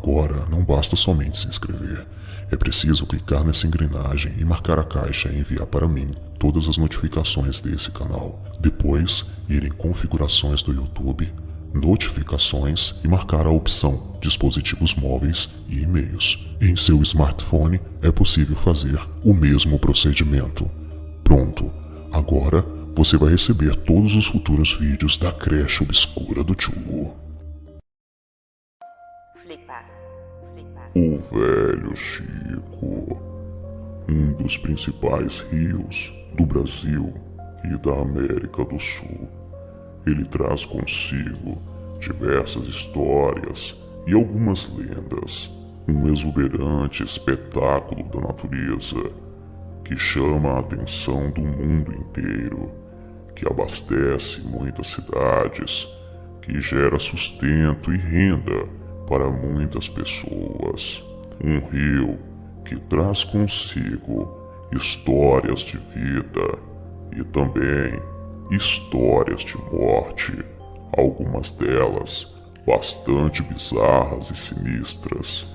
Agora, não basta somente se inscrever. É preciso clicar nessa engrenagem e marcar a caixa e enviar para mim todas as notificações desse canal. Depois, ir em configurações do YouTube, notificações e marcar a opção dispositivos móveis e e-mails. Em seu smartphone é possível fazer o mesmo procedimento. Pronto, agora você vai receber todos os futuros vídeos da creche obscura do Tio Lu. O Velho Chico, um dos principais rios do Brasil e da América do Sul. Ele traz consigo diversas histórias e algumas lendas, um exuberante espetáculo da natureza que chama a atenção do mundo inteiro, que abastece muitas cidades, que gera sustento e renda para muitas pessoas. Um rio que traz consigo histórias de vida e também histórias de morte, algumas delas bastante bizarras e sinistras,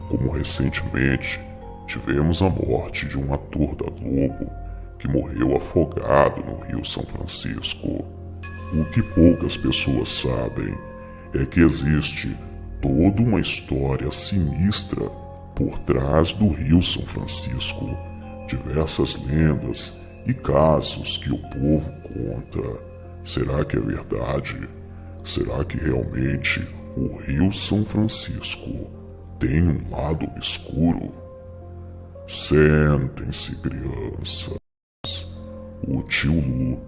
como recentemente tivemos a morte de um ator da Globo que morreu afogado no Rio São Francisco. O que poucas pessoas sabem é que existe toda uma história sinistra por trás do Rio São Francisco, diversas lendas e casos que o povo conta. Será que é verdade? Será que realmente o Rio São Francisco tem um lado obscuro? Sentem-se, crianças. O Tio Lu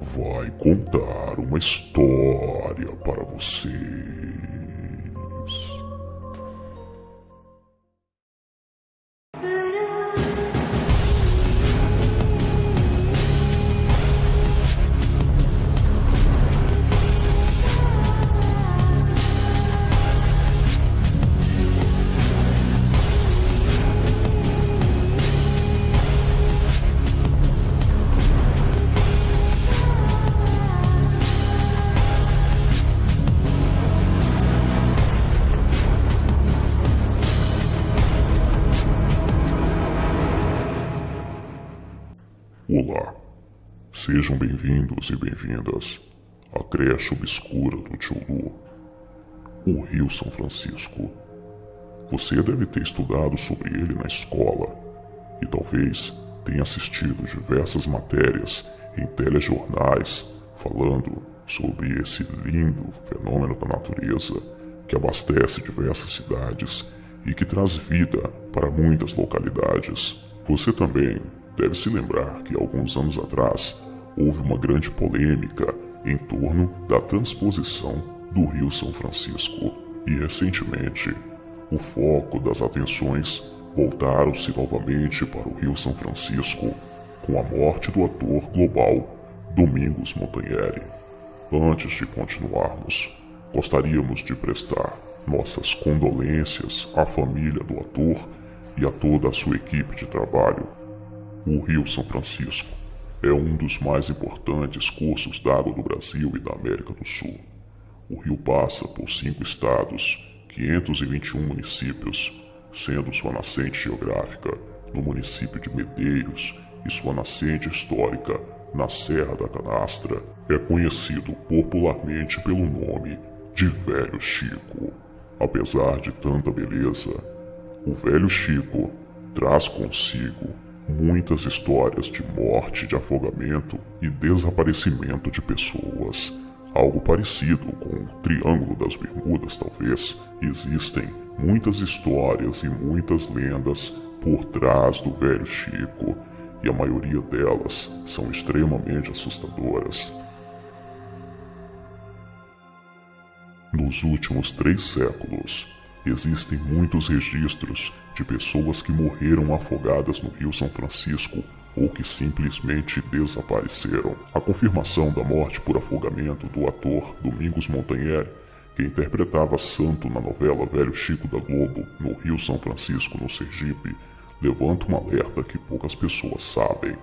vai contar uma história para vocês. Olá, sejam bem-vindos e bem-vindas à creche obscura do Tio Lu, o Rio São Francisco. Você deve ter estudado sobre ele na escola e talvez tenha assistido diversas matérias em telejornais falando sobre esse lindo fenômeno da natureza que abastece diversas cidades e que traz vida para muitas localidades. Você também deve se lembrar que alguns anos atrás houve uma grande polêmica em torno da transposição do Rio São Francisco e recentemente o foco das atenções voltaram-se novamente para o Rio São Francisco com a morte do ator global Domingos Montanheri. Antes de continuarmos, gostaríamos de prestar nossas condolências à família do ator e a toda a sua equipe de trabalho. O Rio São Francisco é um dos mais importantes cursos d'água do Brasil e da América do Sul. O rio passa por 5 estados, 521 municípios, sendo sua nascente geográfica no município de Medeiros e sua nascente histórica na Serra da Canastra. É conhecido popularmente pelo nome de Velho Chico. Apesar de tanta beleza, o Velho Chico traz consigo muitas histórias de morte, de afogamento e desaparecimento de pessoas. Algo parecido com o Triângulo das Bermudas, talvez. Existem muitas histórias e muitas lendas por trás do Velho Chico, e a maioria delas são extremamente assustadoras. Nos últimos 3 séculos, existem muitos registros de pessoas que morreram afogadas no Rio São Francisco ou que simplesmente desapareceram. A confirmação da morte por afogamento do ator Domingos Montanheri, que interpretava Santo na novela Velho Chico da Globo, no Rio São Francisco, no Sergipe, levanta um alerta que poucas pessoas sabem.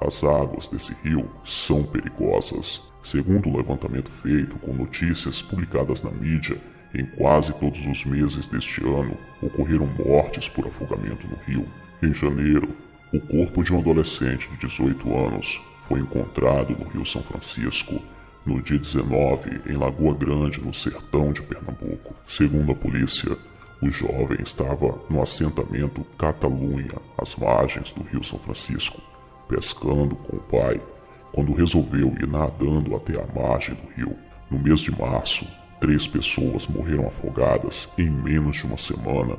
As águas desse rio são perigosas. Segundo um levantamento feito com notícias publicadas na mídia, Em quase todos os meses deste ano, ocorreram mortes por afogamento no rio. Em janeiro, o corpo de um adolescente de 18 anos foi encontrado no Rio São Francisco, no dia 19, em Lagoa Grande, no sertão de Pernambuco. Segundo a polícia, o jovem estava no assentamento Catalunha, às margens do Rio São Francisco, pescando com o pai, quando resolveu ir nadando até a margem do rio. No mês de março, 3 pessoas morreram afogadas em menos de uma semana.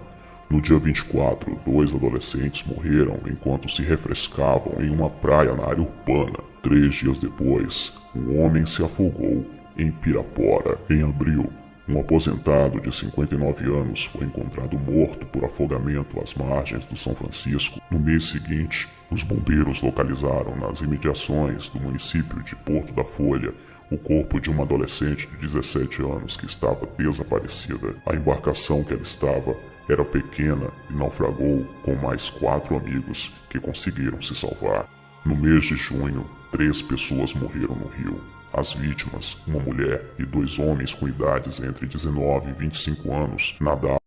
No dia 24, 2 adolescentes morreram enquanto se refrescavam em uma praia na área urbana. 3 dias depois, um homem se afogou em Pirapora. Em abril, um aposentado de 59 anos foi encontrado morto por afogamento às margens do São Francisco. No mês seguinte, os bombeiros localizaram nas imediações do município de Porto da Folha o corpo de uma adolescente de 17 anos que estava desaparecida. A embarcação que ela estava era pequena e naufragou com mais 4 amigos que conseguiram se salvar. No mês de junho, 3 pessoas morreram no rio. As vítimas, uma mulher e 2 homens com idades entre 19 e 25 anos, nadaram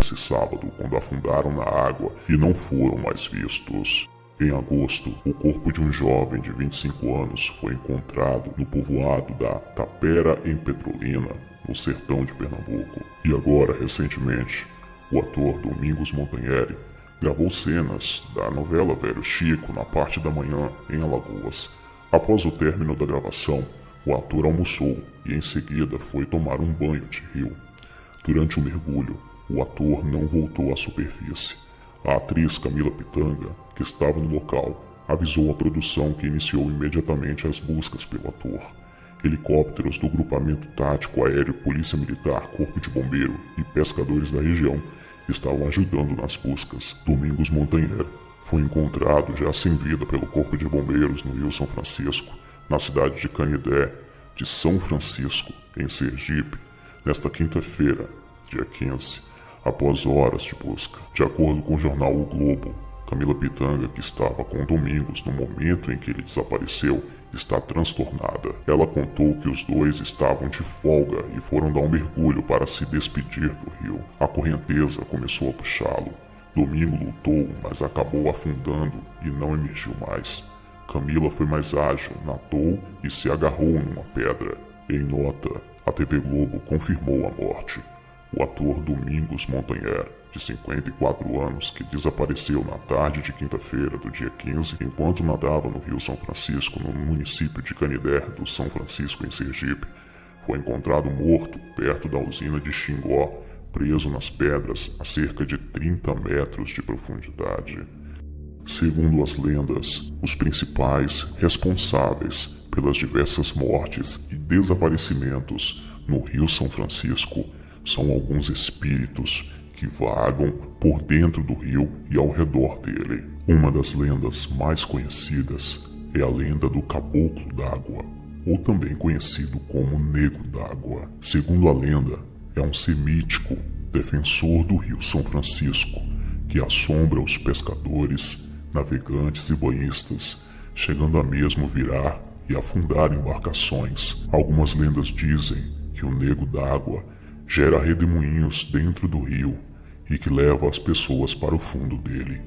esse sábado quando afundaram na água e não foram mais vistos. Em agosto, o corpo de um jovem de 25 anos foi encontrado no povoado da Tapera, em Petrolina, no sertão de Pernambuco. E agora, recentemente, o ator Domingos Montanheri gravou cenas da novela Velho Chico na parte da manhã, em Alagoas. Após o término da gravação, o ator almoçou e em seguida foi tomar um banho de rio. Durante o mergulho, o ator não voltou à superfície. A atriz Camila Pitanga, que estava no local, avisou a produção que iniciou imediatamente as buscas pelo ator. Helicópteros do Grupamento Tático Aéreo Polícia Militar, Corpo de Bombeiro e pescadores da região estavam ajudando nas buscas. Domingos Montanheri foi encontrado já sem vida pelo Corpo de Bombeiros no Rio São Francisco, na cidade de Canidé de São Francisco, em Sergipe, nesta quinta-feira, dia 15, após horas de busca. De acordo com o jornal O Globo, Camila Pitanga, que estava com Domingos no momento em que ele desapareceu, está transtornada. Ela contou que os 2 estavam de folga e foram dar um mergulho para se despedir do rio. A correnteza começou a puxá-lo. Domingo lutou, mas acabou afundando e não emergiu mais. Camila foi mais ágil, nadou e se agarrou numa pedra. Em nota, a TV Globo confirmou a morte. O ator Domingos Montanheri, de 54 anos, que desapareceu na tarde de quinta-feira do dia 15, enquanto nadava no Rio São Francisco, no município de Canidé do São Francisco, em Sergipe, foi encontrado morto perto da usina de Xingó, preso nas pedras a cerca de 30 metros de profundidade. Segundo as lendas, os principais responsáveis pelas diversas mortes e desaparecimentos no Rio São Francisco são alguns espíritos que vagam por dentro do rio e ao redor dele. Uma das lendas mais conhecidas é a lenda do Caboclo d'Água, ou também conhecido como Nego d'Água. Segundo a lenda, é um ser mítico, defensor do Rio São Francisco, que assombra os pescadores, navegantes e banhistas, chegando a mesmo virar e afundar embarcações. Algumas lendas dizem que o Nego d'Água gera redemoinhos dentro do rio e que leva as pessoas para o fundo dele.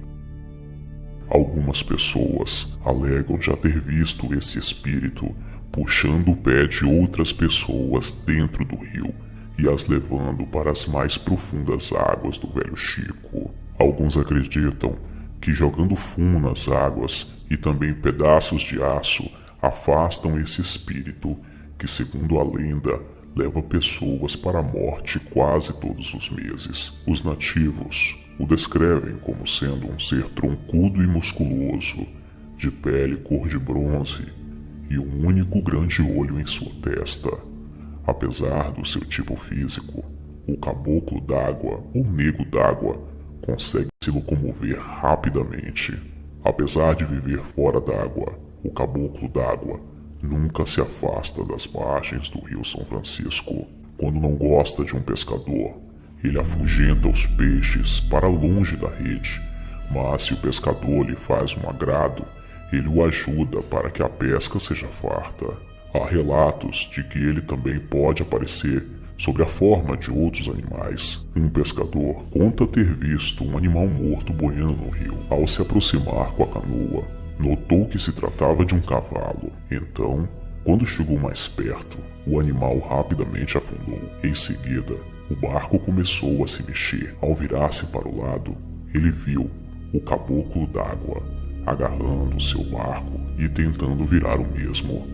Algumas pessoas alegam já ter visto esse espírito puxando o pé de outras pessoas dentro do rio e as levando para as mais profundas águas do Velho Chico. Alguns acreditam que jogando fumo nas águas e também pedaços de aço afastam esse espírito que, segundo a lenda, leva pessoas para a morte quase todos os meses. Os nativos o descrevem como sendo um ser troncudo e musculoso, de pele cor de bronze e um único grande olho em sua testa. Apesar do seu tipo físico, o Caboclo d'Água ou Nego d'Água consegue se locomover rapidamente. Apesar de viver fora d'água, o Caboclo d'Água nunca se afasta das margens do Rio São Francisco. Quando não gosta de um pescador, ele afugenta os peixes para longe da rede, mas se o pescador lhe faz um agrado, ele o ajuda para que a pesca seja farta. Há relatos de que ele também pode aparecer sobre a forma de outros animais. Um pescador conta ter visto um animal morto boiando no rio. Ao se aproximar com a canoa, notou que se tratava de um cavalo. Então, quando chegou mais perto, o animal rapidamente afundou. Em seguida, o barco começou a se mexer. Ao virar-se para o lado, ele viu o caboclo d'água agarrando seu barco e tentando virar o mesmo.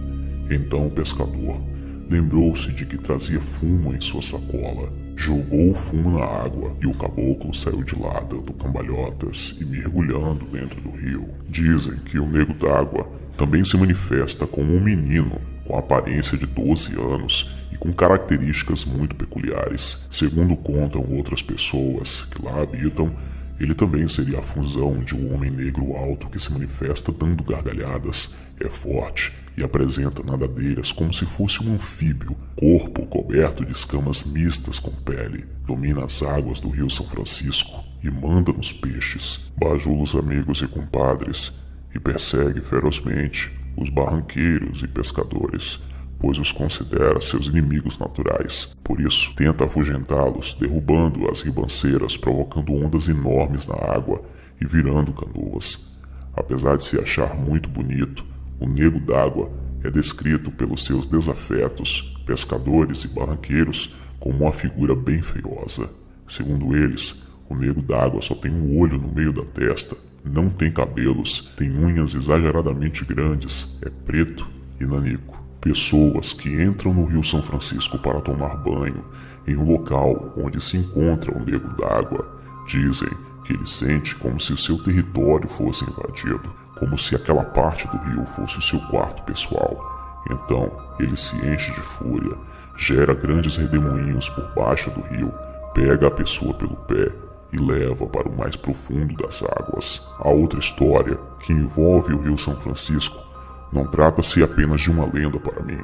Então o pescador lembrou-se de que trazia fumo em sua sacola, jogou o fumo na água e o caboclo saiu de lá dando cambalhotas e mergulhando dentro do rio. Dizem que o nego d'água também se manifesta como um menino com a aparência de 12 anos e com características muito peculiares. Segundo contam outras pessoas que lá habitam, ele também seria a fusão de um homem negro alto que se manifesta dando gargalhadas, é forte e apresenta nadadeiras como se fosse um anfíbio, corpo coberto de escamas mistas com pele, domina as águas do rio São Francisco e manda nos peixes, bajula os amigos e compadres e persegue ferozmente os barranqueiros e pescadores, pois os considera seus inimigos naturais. Por isso, tenta afugentá-los, derrubando as ribanceiras, provocando ondas enormes na água e virando canoas. Apesar de se achar muito bonito, o nego d'água é descrito pelos seus desafetos, pescadores e barranqueiros, como uma figura bem feiosa. Segundo eles, o nego d'água só tem um olho no meio da testa, não tem cabelos, tem unhas exageradamente grandes, é preto e nanico. Pessoas que entram no rio São Francisco para tomar banho em um local onde se encontra o nego d'água dizem que ele sente como se o seu território fosse invadido, como se aquela parte do rio fosse o seu quarto pessoal. Então ele se enche de fúria, gera grandes redemoinhos por baixo do rio, pega a pessoa pelo pé e leva para o mais profundo das águas. A outra história que envolve o rio São Francisco não trata-se apenas de uma lenda para mim,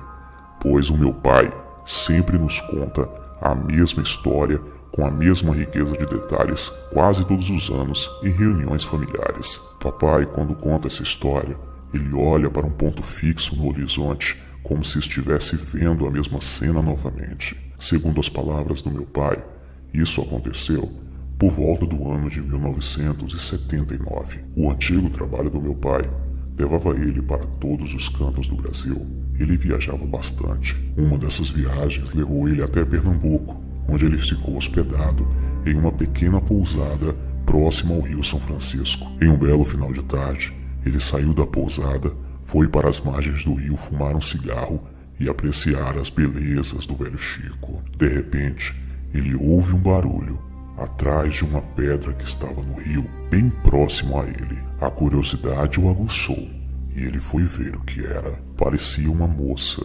pois o meu pai sempre nos conta a mesma história com a mesma riqueza de detalhes quase todos os anos em reuniões familiares. Papai, quando conta essa história, ele olha para um ponto fixo no horizonte como se estivesse vendo a mesma cena novamente. Segundo as palavras do meu pai, isso aconteceu por volta do ano de 1979. O antigo trabalho do meu pai levava ele para todos os cantos do Brasil. Ele viajava bastante. Uma dessas viagens levou ele até Pernambuco, onde ele ficou hospedado em uma pequena pousada próxima ao rio São Francisco. Em um belo final de tarde, ele saiu da pousada, foi para as margens do rio fumar um cigarro e apreciar as belezas do velho Chico. De repente, ele ouve um barulho atrás de uma pedra que estava no rio, bem próximo a ele. A curiosidade o aguçou e ele foi ver o que era. Parecia uma moça,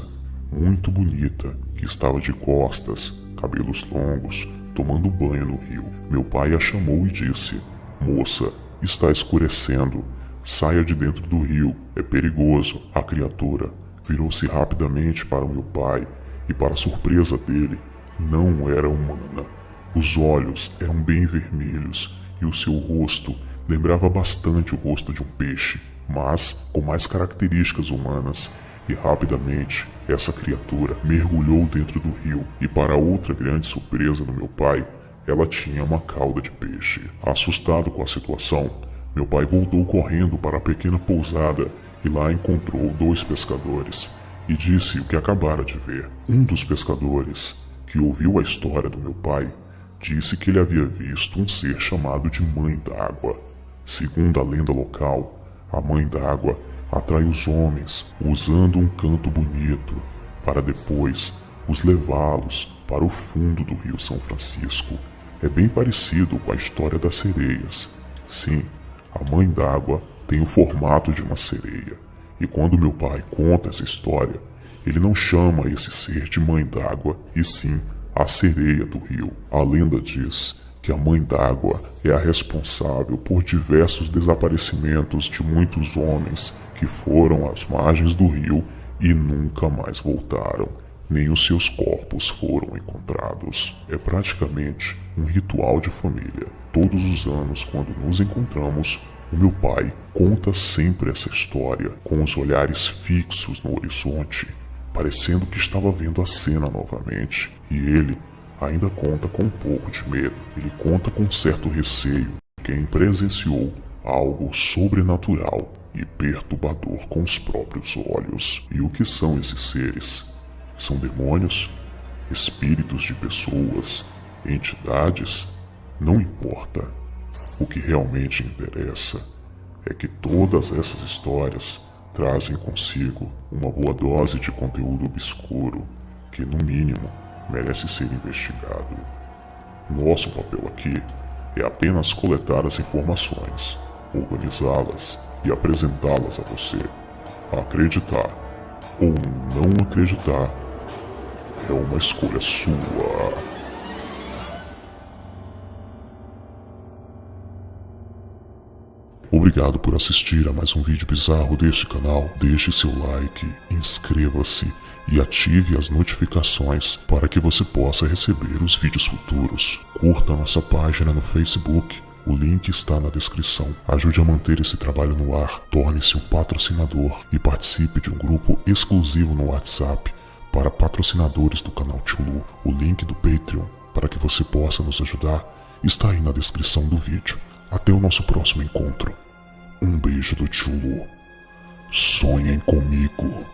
muito bonita, que estava de costas, cabelos longos, tomando banho no rio. Meu pai a chamou e disse: "Moça, está escurecendo. Saia de dentro do rio, é perigoso." A criatura virou-se rapidamente para o meu pai e, para surpresa dele, não era humana. Os olhos eram bem vermelhos e o seu rosto lembrava bastante o rosto de um peixe, mas com mais características humanas. E rapidamente essa criatura mergulhou dentro do rio e, para outra grande surpresa do meu pai, ela tinha uma cauda de peixe. Assustado com a situação, meu pai voltou correndo para a pequena pousada e lá encontrou 2 pescadores e disse o que acabara de ver. Um dos pescadores, que ouviu a história do meu pai, disse que ele havia visto um ser chamado de Mãe d'Água. Segundo a lenda local, a Mãe d'Água atrai os homens usando um canto bonito para depois os levá-los para o fundo do rio São Francisco. É bem parecido com a história das sereias. Sim, a Mãe d'Água tem o formato de uma sereia. E quando meu pai conta essa história, ele não chama esse ser de Mãe d'Água, e sim a sereia do rio. A lenda diz que a Mãe d'Água é a responsável por diversos desaparecimentos de muitos homens que foram às margens do rio e nunca mais voltaram, nem os seus corpos foram encontrados. É praticamente um ritual de família. Todos os anos, quando nos encontramos, o meu pai conta sempre essa história com os olhares fixos no horizonte, parecendo que estava vendo a cena novamente, e ele ainda conta com um pouco de medo. Ele conta com certo receio. Quem presenciou algo sobrenatural e perturbador com os próprios olhos. E o que são esses seres? São demônios? Espíritos de pessoas? Entidades? Não importa. O que realmente interessa é que todas essas histórias trazem consigo uma boa dose de conteúdo obscuro que, no mínimo, merece ser investigado. Nosso papel aqui é apenas coletar as informações, organizá-las e apresentá-las a você. Acreditar ou não acreditar é uma escolha sua. Obrigado por assistir a mais um vídeo bizarro deste canal. Deixe seu like, inscreva-se e ative as notificações para que você possa receber os vídeos futuros. Curta nossa página no Facebook, o link está na descrição. Ajude a manter esse trabalho no ar, torne-se um patrocinador e participe de um grupo exclusivo no WhatsApp para patrocinadores do canal Tio Lu. O link do Patreon para que você possa nos ajudar está aí na descrição do vídeo. Até o nosso próximo encontro. Um beijo do Tio Lu. Sonhem comigo.